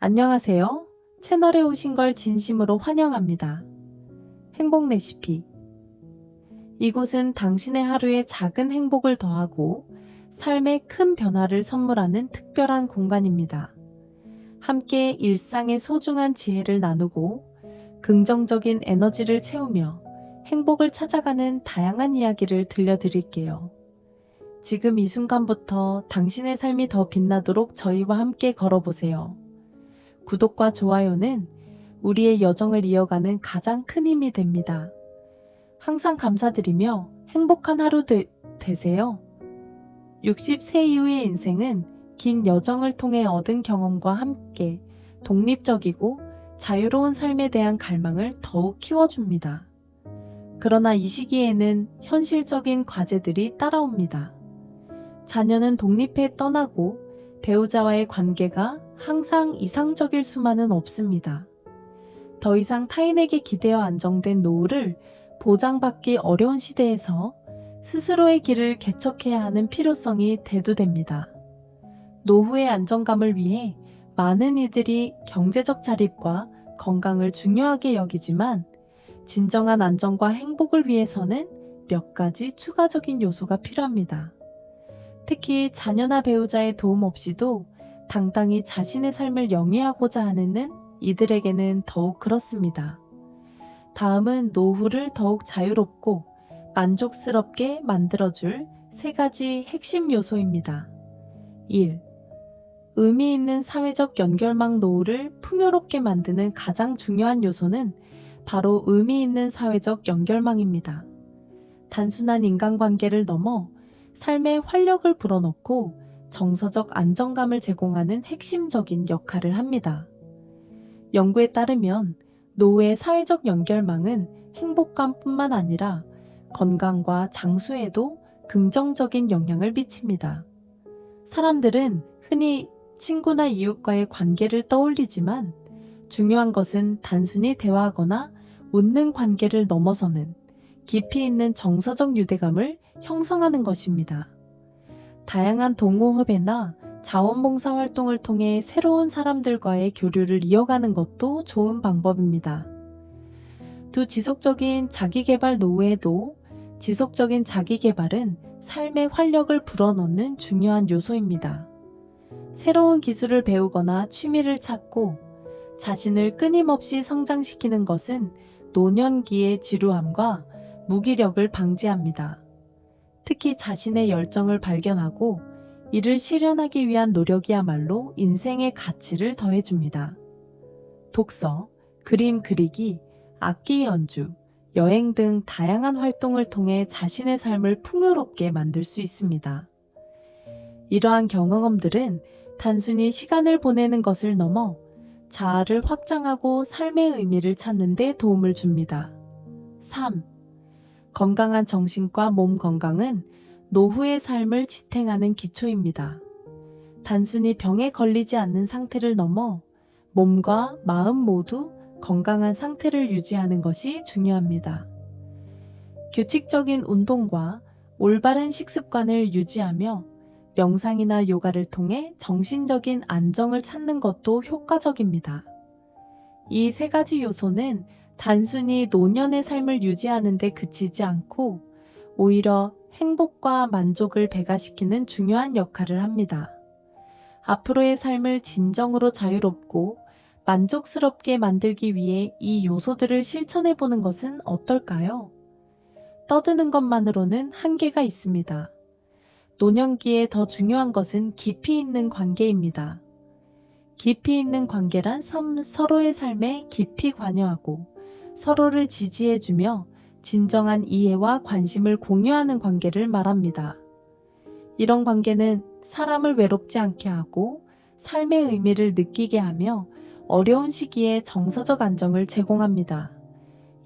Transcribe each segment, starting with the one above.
안녕하세요. 채널에 오신 걸 진심으로 환영합니다. 행복 레시피. 이곳은 당신의 하루에 작은 행복을 더하고 삶에 큰 변화를 선물하는 특별한 공간입니다. 함께 일상의 소중한 지혜를 나누고 긍정적인 에너지를 채우며 행복을 찾아가는 다양한 이야기를 들려드릴게요. 지금 이 순간부터 당신의 삶이 더 빛나도록 저희와 함께 걸어보세요. 구독과 좋아요는 우리의 여정을 이어가는 가장 큰 힘이 됩니다. 항상 감사드리며 행복한 하루 되세요. 60세 이후의 인생은 긴 여정을 통해 얻은 경험과 함께 독립적이고 자유로운 삶에 대한 갈망을 더욱 키워줍니다. 그러나 이 시기에는 현실적인 과제들이 따라옵니다. 자녀는 독립해 떠나고 배우자와의 관계가 항상 이상적일 수만은 없습니다. 더 이상 타인에게 기대어 안정된 노후를 보장받기 어려운 시대에서 스스로의 길을 개척해야 하는 필요성이 대두됩니다. 노후의 안정감을 위해 많은 이들이 경제적 자립과 건강을 중요하게 여기지만 진정한 안정과 행복을 위해서는 몇 가지 추가적인 요소가 필요합니다. 특히 자녀나 배우자의 도움 없이도 당당히 자신의 삶을 영위하고자 하는 이들에게는 더욱 그렇습니다. 다음은 노후를 더욱 자유롭고 만족스럽게 만들어줄 3가지 핵심 요소입니다. 1. 의미 있는 사회적 연결망. 노후를 풍요롭게 만드는 가장 중요한 요소는 바로 의미 있는 사회적 연결망입니다. 단순한 인간관계를 넘어 삶에 활력을 불어넣고 정서적 안정감을 제공하는 핵심적인 역할을 합니다. 연구에 따르면 노후의 사회적 연결망은 행복감뿐만 아니라 건강과 장수에도 긍정적인 영향을 미칩니다. 사람들은 흔히 친구나 이웃과의 관계를 떠올리지만 중요한 것은 단순히 대화하거나 웃는 관계를 넘어서는 깊이 있는 정서적 유대감을 형성하는 것입니다. 다양한 동호회나 자원봉사 활동을 통해 새로운 사람들과의 교류를 이어가는 것도 좋은 방법입니다. 지속적인 자기개발. 노후에도 지속적인 자기개발은 삶의 활력을 불어넣는 중요한 요소입니다. 새로운 기술을 배우거나 취미를 찾고 자신을 끊임없이 성장시키는 것은 노년기의 지루함과 무기력을 방지합니다. 특히 자신의 열정을 발견하고 이를 실현하기 위한 노력이야말로 인생의 가치를 더해줍니다. 독서, 그림 그리기, 악기 연주, 여행 등 다양한 활동을 통해 자신의 삶을 풍요롭게 만들 수 있습니다. 이러한 경험들은 단순히 시간을 보내는 것을 넘어 자아를 확장하고 삶의 의미를 찾는 데 도움을 줍니다. 3. 건강한 정신과 몸 건강은 노후의 삶을 지탱하는 기초입니다. 단순히 병에 걸리지 않는 상태를 넘어 몸과 마음 모두 건강한 상태를 유지하는 것이 중요합니다. 규칙적인 운동과 올바른 식습관을 유지하며 명상이나 요가를 통해 정신적인 안정을 찾는 것도 효과적입니다. 이 3가지 요소는 단순히 노년의 삶을 유지하는 데 그치지 않고 오히려 행복과 만족을 배가시키는 중요한 역할을 합니다. 앞으로의 삶을 진정으로 자유롭고 만족스럽게 만들기 위해 이 요소들을 실천해보는 것은 어떨까요? 떠드는 것만으로는 한계가 있습니다. 노년기에 더 중요한 것은 깊이 있는 관계입니다. 깊이 있는 관계란 서로의 삶에 깊이 관여하고 서로를 지지해주며 진정한 이해와 관심을 공유하는 관계를 말합니다. 이런 관계는 사람을 외롭지 않게 하고 삶의 의미를 느끼게 하며 어려운 시기에 정서적 안정을 제공합니다.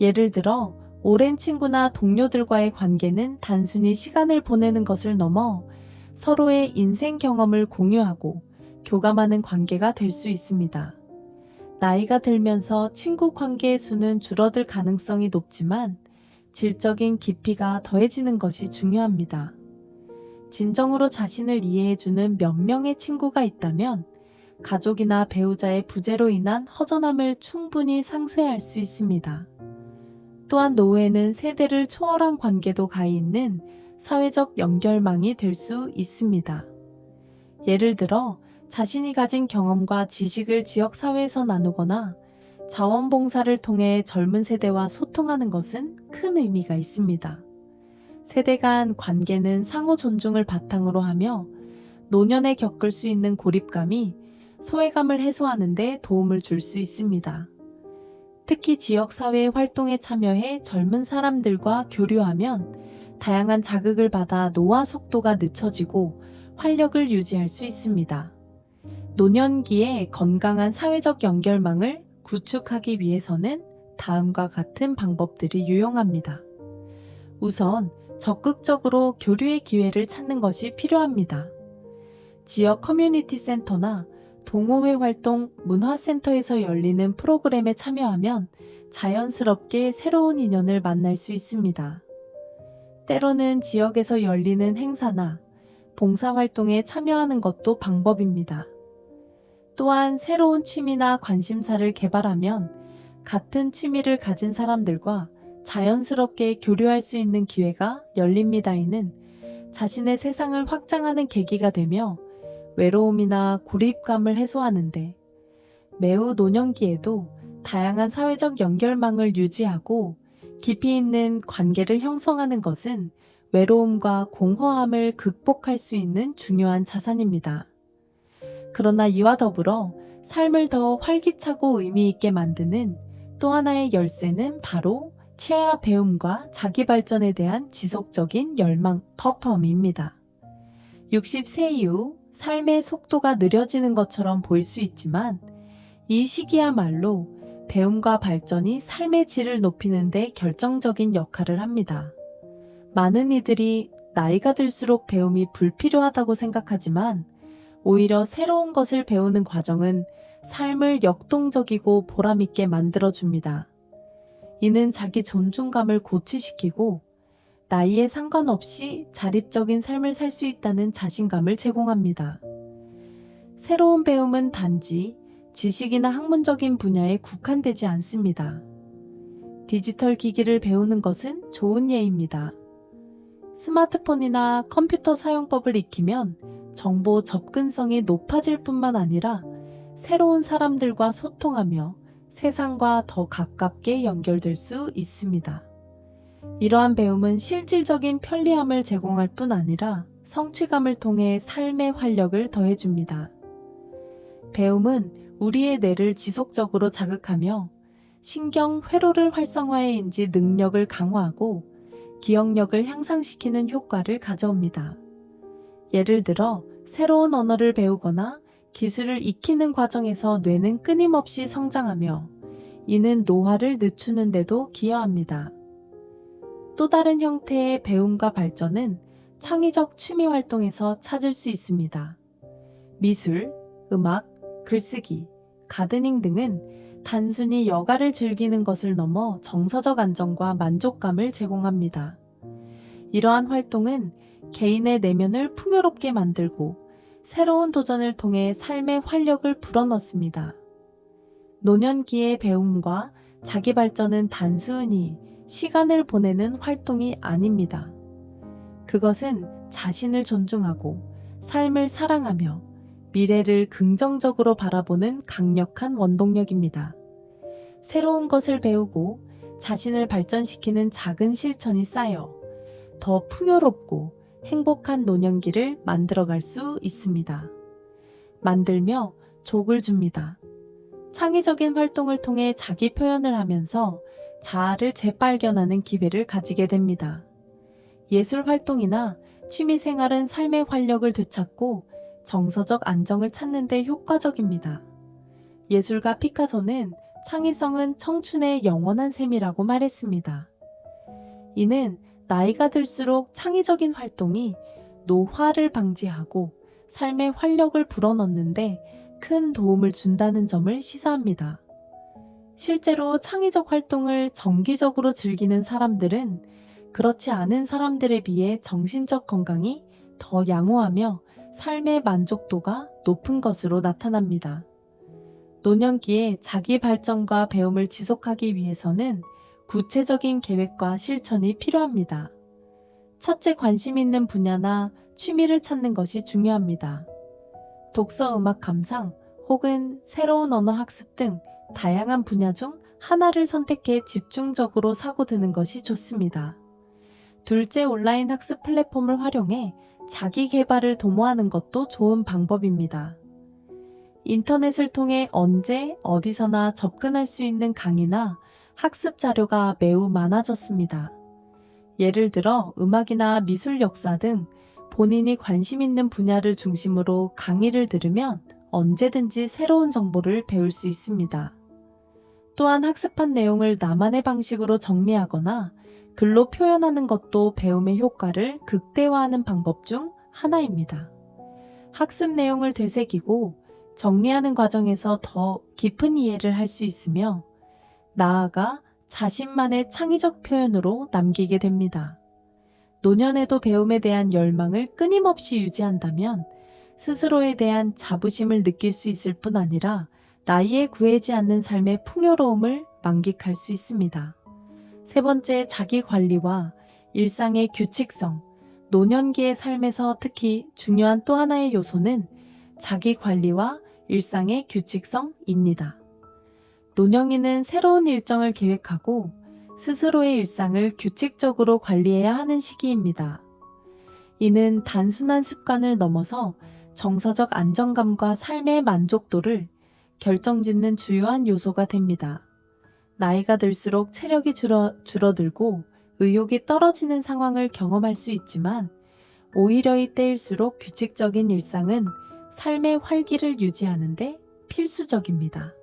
예를 들어 오랜 친구나 동료들과의 관계는 단순히 시간을 보내는 것을 넘어 서로의 인생 경험을 공유하고 교감하는 관계가 될 수 있습니다. 나이가 들면서 친구 관계의 수는 줄어들 가능성이 높지만 질적인 깊이가 더해지는 것이 중요합니다. 진정으로 자신을 이해해주는 몇 명의 친구가 있다면 가족이나 배우자의 부재로 인한 허전함을 충분히 상쇄할 수 있습니다. 또한 노후에는 세대를 초월한 관계도 가히 있는 사회적 연결망이 될 수 있습니다. 예를 들어 자신이 가진 경험과 지식을 지역사회에서 나누거나 자원봉사를 통해 젊은 세대와 소통하는 것은 큰 의미가 있습니다. 세대 간 관계는 상호 존중을 바탕으로 하며 노년에 겪을 수 있는 고립감이 소외감을 해소하는 데 도움을 줄 수 있습니다. 특히 지역사회 활동에 참여해 젊은 사람들과 교류하면 다양한 자극을 받아 노화 속도가 늦춰지고 활력을 유지할 수 있습니다. 노년기에 건강한 사회적 연결망을 구축하기 위해서는 다음과 같은 방법들이 유용합니다. 우선 적극적으로 교류의 기회를 찾는 것이 필요합니다. 지역 커뮤니티 센터나 동호회 활동 문화센터에서 열리는 프로그램에 참여하면 자연스럽게 새로운 인연을 만날 수 있습니다. 때로는 지역에서 열리는 행사나 봉사활동에 참여하는 것도 방법입니다. 또한 새로운 취미나 관심사를 개발하면 같은 취미를 가진 사람들과 자연스럽게 교류할 수 있는 기회가 열립니다. 이는 자신의 세상을 확장하는 계기가 되며 외로움이나 고립감을 해소하는데 매우 노년기에도 다양한 사회적 연결망을 유지하고 깊이 있는 관계를 형성하는 것은 외로움과 공허함을 극복할 수 있는 중요한 자산입니다. 그러나 이와 더불어 삶을 더 활기차고 의미 있게 만드는 또 하나의 열쇠는 바로 체화 배움과 자기 발전에 대한 지속적인 열망, 퍼텀입니다. 60세 이후 삶의 속도가 느려지는 것처럼 보일 수 있지만 이 시기야말로 배움과 발전이 삶의 질을 높이는 데 결정적인 역할을 합니다. 많은 이들이 나이가 들수록 배움이 불필요하다고 생각하지만 오히려 새로운 것을 배우는 과정은 삶을 역동적이고 보람있게 만들어줍니다. 이는 자기 존중감을 고취시키고 나이에 상관없이 자립적인 삶을 살 수 있다는 자신감을 제공합니다. 새로운 배움은 단지 지식이나 학문적인 분야에 국한되지 않습니다. 디지털 기기를 배우는 것은 좋은 예입니다. 스마트폰이나 컴퓨터 사용법을 익히면 정보 접근성이 높아질 뿐만 아니라 새로운 사람들과 소통하며 세상과 더 가깝게 연결될 수 있습니다. 이러한 배움은 실질적인 편리함을 제공할 뿐 아니라 성취감을 통해 삶의 활력을 더해줍니다. 배움은 우리의 뇌를 지속적으로 자극하며 신경 회로를 활성화해 인지 능력을 강화하고 기억력을 향상시키는 효과를 가져옵니다. 예를 들어 새로운 언어를 배우거나 기술을 익히는 과정에서 뇌는 끊임없이 성장하며 이는 노화를 늦추는 데도 기여합니다. 또 다른 형태의 배움과 발전은 창의적 취미 활동에서 찾을 수 있습니다. 미술, 음악, 글쓰기, 가드닝 등은 단순히 여가를 즐기는 것을 넘어 정서적 안정과 만족감을 제공합니다. 이러한 활동은 개인의 내면을 풍요롭게 만들고 새로운 도전을 통해 삶의 활력을 불어넣습니다. 노년기의 배움과 자기 발전은 단순히 시간을 보내는 활동이 아닙니다. 그것은 자신을 존중하고 삶을 사랑하며 미래를 긍정적으로 바라보는 강력한 원동력입니다. 새로운 것을 배우고 자신을 발전시키는 작은 실천이 쌓여 더 풍요롭고 행복한 노년기를 만들어갈 수 있습니다. 만들며 족을 줍니다. 창의적인 활동을 통해 자기 표현을 하면서 자아를 재발견하는 기회를 가지게 됩니다. 예술 활동이나 취미 생활은 삶의 활력을 되찾고 정서적 안정을 찾는 데 효과적입니다. 예술가 피카소는 창의성은 청춘의 영원한 셈이라고 말했습니다. 이는 나이가 들수록 창의적인 활동이 노화를 방지하고 삶의 활력을 불어넣는데 큰 도움을 준다는 점을 시사합니다. 실제로 창의적 활동을 정기적으로 즐기는 사람들은 그렇지 않은 사람들에 비해 정신적 건강이 더 양호하며 삶의 만족도가 높은 것으로 나타납니다. 노년기에 자기 발전과 배움을 지속하기 위해서는 구체적인 계획과 실천이 필요합니다. 첫째, 관심 있는 분야나 취미를 찾는 것이 중요합니다. 독서, 음악 감상 혹은 새로운 언어 학습 등 다양한 분야 중 하나를 선택해 집중적으로 사고드는 것이 좋습니다. 둘째, 온라인 학습 플랫폼을 활용해 자기 개발을 도모하는 것도 좋은 방법입니다. 인터넷을 통해 언제 어디서나 접근할 수 있는 강의나 학습 자료가 매우 많아졌습니다. 예를 들어 음악이나 미술 역사 등 본인이 관심 있는 분야를 중심으로 강의를 들으면 언제든지 새로운 정보를 배울 수 있습니다. 또한 학습한 내용을 나만의 방식으로 정리하거나 글로 표현하는 것도 배움의 효과를 극대화하는 방법 중 하나입니다. 학습 내용을 되새기고 정리하는 과정에서 더 깊은 이해를 할 수 있으며 나아가 자신만의 창의적 표현으로 남기게 됩니다. 노년에도 배움에 대한 열망을 끊임없이 유지한다면 스스로에 대한 자부심을 느낄 수 있을 뿐 아니라 나이에 구애지 않는 삶의 풍요로움을 만끽할 수 있습니다. 세 번째, 자기 관리와 일상의 규칙성. 노년기의 삶에서 특히 중요한 또 하나의 요소는 자기 관리와 일상의 규칙성입니다. 노년기는 새로운 일정을 계획하고 스스로의 일상을 규칙적으로 관리해야 하는 시기입니다. 이는 단순한 습관을 넘어서 정서적 안정감과 삶의 만족도를 결정짓는 주요한 요소가 됩니다. 나이가 들수록 체력이 줄어들고 의욕이 떨어지는 상황을 경험할 수 있지만 오히려 이때일수록 규칙적인 일상은 삶의 활기를 유지하는 데 필수적입니다.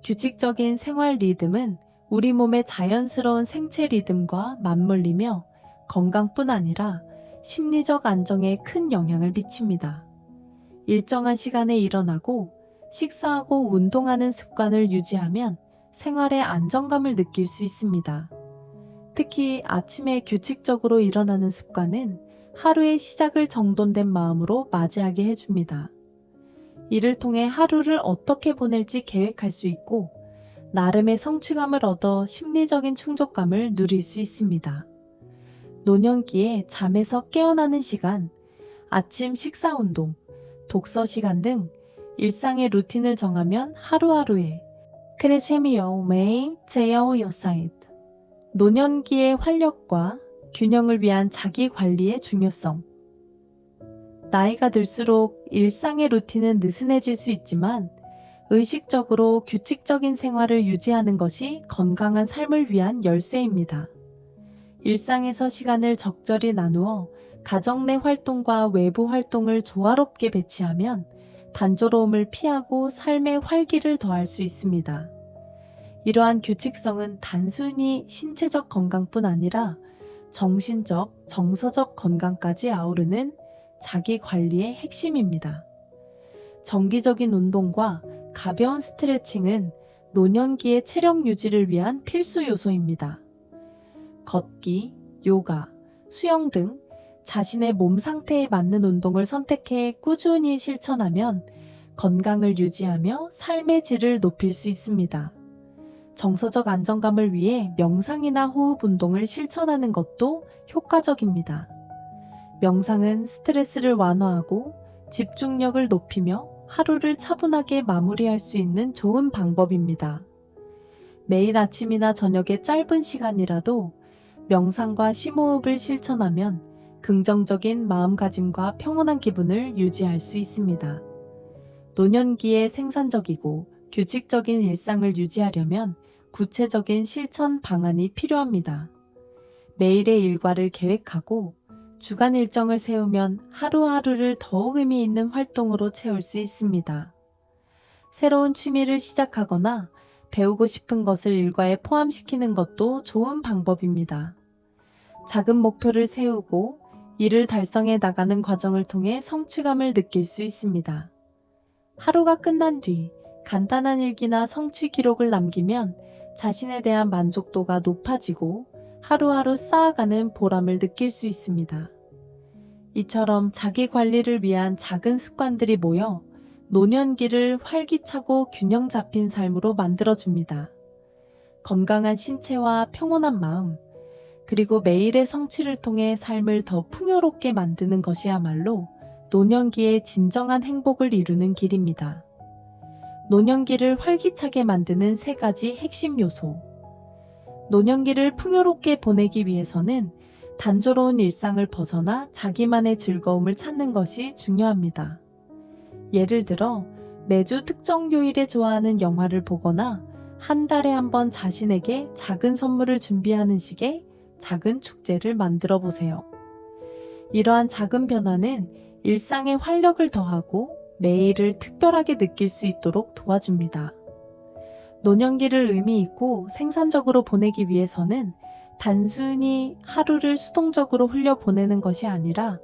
규칙적인 생활 리듬은 우리 몸의 자연스러운 생체 리듬과 맞물리며 건강뿐 아니라 심리적 안정에 큰 영향을 미칩니다. 일정한 시간에 일어나고 식사하고 운동하는 습관을 유지하면 생활의 안정감을 느낄 수 있습니다. 특히 아침에 규칙적으로 일어나는 습관은 하루의 시작을 정돈된 마음으로 맞이하게 해줍니다. 이를 통해 하루를 어떻게 보낼지 계획할 수 있고 나름의 성취감을 얻어 심리적인 충족감을 누릴 수 있습니다. 노년기에 잠에서 깨어나는 시간, 아침 식사 운동, 독서 시간 등 일상의 루틴을 정하면 하루하루에 크레체미어 메이 제야오 여사이드 노년기의 활력과 균형을 위한 자기 관리의 중요성. 나이가 들수록 일상의 루틴은 느슨해질 수 있지만 의식적으로 규칙적인 생활을 유지하는 것이 건강한 삶을 위한 열쇠입니다. 일상에서 시간을 적절히 나누어 가정 내 활동과 외부 활동을 조화롭게 배치하면 단조로움을 피하고 삶의 활기를 더할 수 있습니다. 이러한 규칙성은 단순히 신체적 건강뿐 아니라 정신적, 정서적 건강까지 아우르는 자기 관리의 핵심입니다. 정기적인 운동과 가벼운 스트레칭은 노년기의 체력 유지를 위한 필수 요소입니다. 걷기, 요가, 수영 등 자신의 몸 상태에 맞는 운동을 선택해 꾸준히 실천하면 건강을 유지하며 삶의 질을 높일 수 있습니다. 정서적 안정감을 위해 명상이나 호흡 운동을 실천하는 것도 효과적입니다. 명상은 스트레스를 완화하고 집중력을 높이며 하루를 차분하게 마무리할 수 있는 좋은 방법입니다. 매일 아침이나 저녁에 짧은 시간이라도 명상과 심호흡을 실천하면 긍정적인 마음가짐과 평온한 기분을 유지할 수 있습니다. 노년기에 생산적이고 규칙적인 일상을 유지하려면 구체적인 실천 방안이 필요합니다. 매일의 일과를 계획하고 주간 일정을 세우면 하루하루를 더욱 의미 있는 활동으로 채울 수 있습니다. 새로운 취미를 시작하거나 배우고 싶은 것을 일과에 포함시키는 것도 좋은 방법입니다. 작은 목표를 세우고 이를 달성해 나가는 과정을 통해 성취감을 느낄 수 있습니다. 하루가 끝난 뒤 간단한 일기나 성취 기록을 남기면 자신에 대한 만족도가 높아지고 하루하루 쌓아가는 보람을 느낄 수 있습니다. 이처럼 자기 관리를 위한 작은 습관들이 모여 노년기를 활기차고 균형 잡힌 삶으로 만들어줍니다. 건강한 신체와 평온한 마음, 그리고 매일의 성취를 통해 삶을 더 풍요롭게 만드는 것이야말로 노년기의 진정한 행복을 이루는 길입니다. 노년기를 활기차게 만드는 3가지 핵심 요소. 노년기를 풍요롭게 보내기 위해서는 단조로운 일상을 벗어나 자기만의 즐거움을 찾는 것이 중요합니다. 예를 들어 매주 특정 요일에 좋아하는 영화를 보거나 한 달에 한 번 자신에게 작은 선물을 준비하는 식의 작은 축제를 만들어 보세요. 이러한 작은 변화는 일상에 활력을 더하고 매일을 특별하게 느낄 수 있도록 도와줍니다. 노년기를 의미 있고 생산적으로 보내기 위해서는 단순히 하루를 수동적으로 흘려보내는 것이 아니라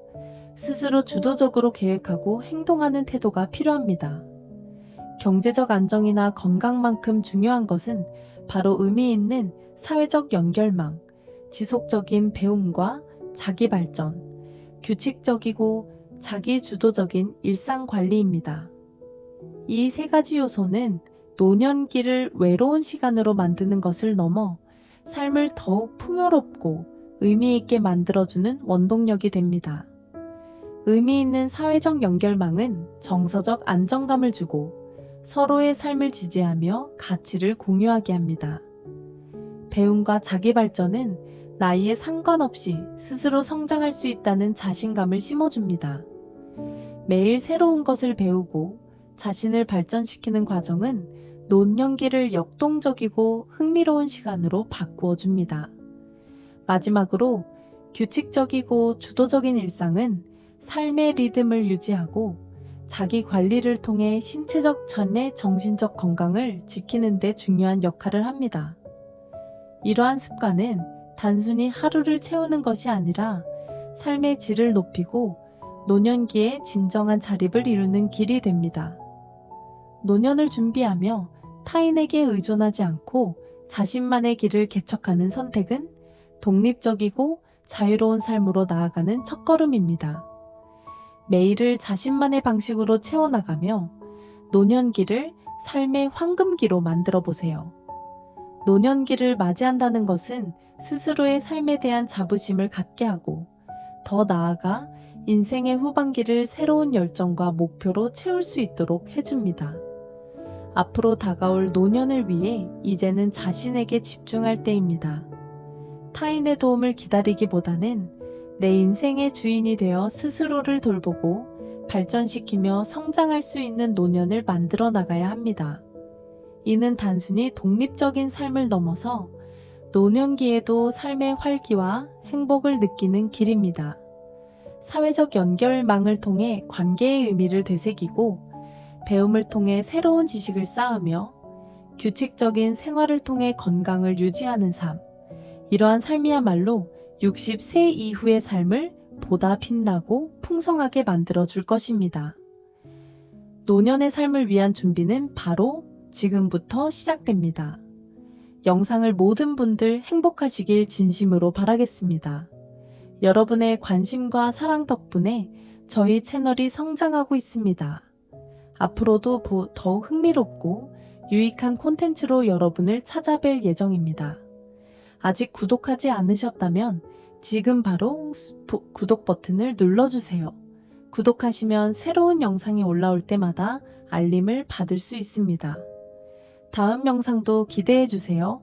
스스로 주도적으로 계획하고 행동하는 태도가 필요합니다. 경제적 안정이나 건강만큼 중요한 것은 바로 의미 있는 사회적 연결망, 지속적인 배움과 자기 발전, 규칙적이고 자기 주도적인 일상 관리입니다. 이 3가지 요소는 노년기를 외로운 시간으로 만드는 것을 넘어 삶을 더욱 풍요롭고 의미 있게 만들어주는 원동력이 됩니다. 의미 있는 사회적 연결망은 정서적 안정감을 주고 서로의 삶을 지지하며 가치를 공유하게 합니다. 배움과 자기 발전은 나이에 상관없이 스스로 성장할 수 있다는 자신감을 심어줍니다. 매일 새로운 것을 배우고 자신을 발전시키는 과정은 노년기를 역동적이고 흥미로운 시간으로 바꾸어 줍니다. 마지막으로 규칙적이고 주도적인 일상은 삶의 리듬을 유지하고 자기 관리를 통해 신체적 전에 정신적 건강을 지키는 데 중요한 역할을 합니다. 이러한 습관은 단순히 하루를 채우는 것이 아니라 삶의 질을 높이고 노년기에 진정한 자립을 이루는 길이 됩니다. 노년을 준비하며 타인에게 의존하지 않고 자신만의 길을 개척하는 선택은 독립적이고 자유로운 삶으로 나아가는 첫걸음입니다. 매일을 자신만의 방식으로 채워나가며 노년기를 삶의 황금기로 만들어 보세요. 노년기를 맞이한다는 것은 스스로의 삶에 대한 자부심을 갖게 하고 더 나아가 인생의 후반기를 새로운 열정과 목표로 채울 수 있도록 해줍니다. 앞으로 다가올 노년을 위해 이제는 자신에게 집중할 때입니다. 타인의 도움을 기다리기보다는 내 인생의 주인이 되어 스스로를 돌보고 발전시키며 성장할 수 있는 노년을 만들어 나가야 합니다. 이는 단순히 독립적인 삶을 넘어서 노년기에도 삶의 활기와 행복을 느끼는 길입니다. 사회적 연결망을 통해 관계의 의미를 되새기고 배움을 통해 새로운 지식을 쌓으며 규칙적인 생활을 통해 건강을 유지하는 삶. 이러한 삶이야말로 60세 이후의 삶을 보다 빛나고 풍성하게 만들어줄 것입니다. 노년의 삶을 위한 준비는 바로 지금부터 시작됩니다. 영상을 모든 분들 행복하시길 진심으로 바라겠습니다. 여러분의 관심과 사랑 덕분에 저희 채널이 성장하고 있습니다. 앞으로도 더욱 흥미롭고 유익한 콘텐츠로 여러분을 찾아뵐 예정입니다. 아직 구독하지 않으셨다면 지금 바로 구독 버튼을 눌러주세요. 구독하시면 새로운 영상이 올라올 때마다 알림을 받을 수 있습니다. 다음 영상도 기대해주세요.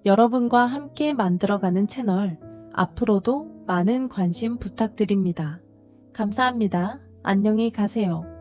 여러분과 함께 만들어가는 채널, 앞으로도 많은 관심 부탁드립니다. 감사합니다. 안녕히 가세요.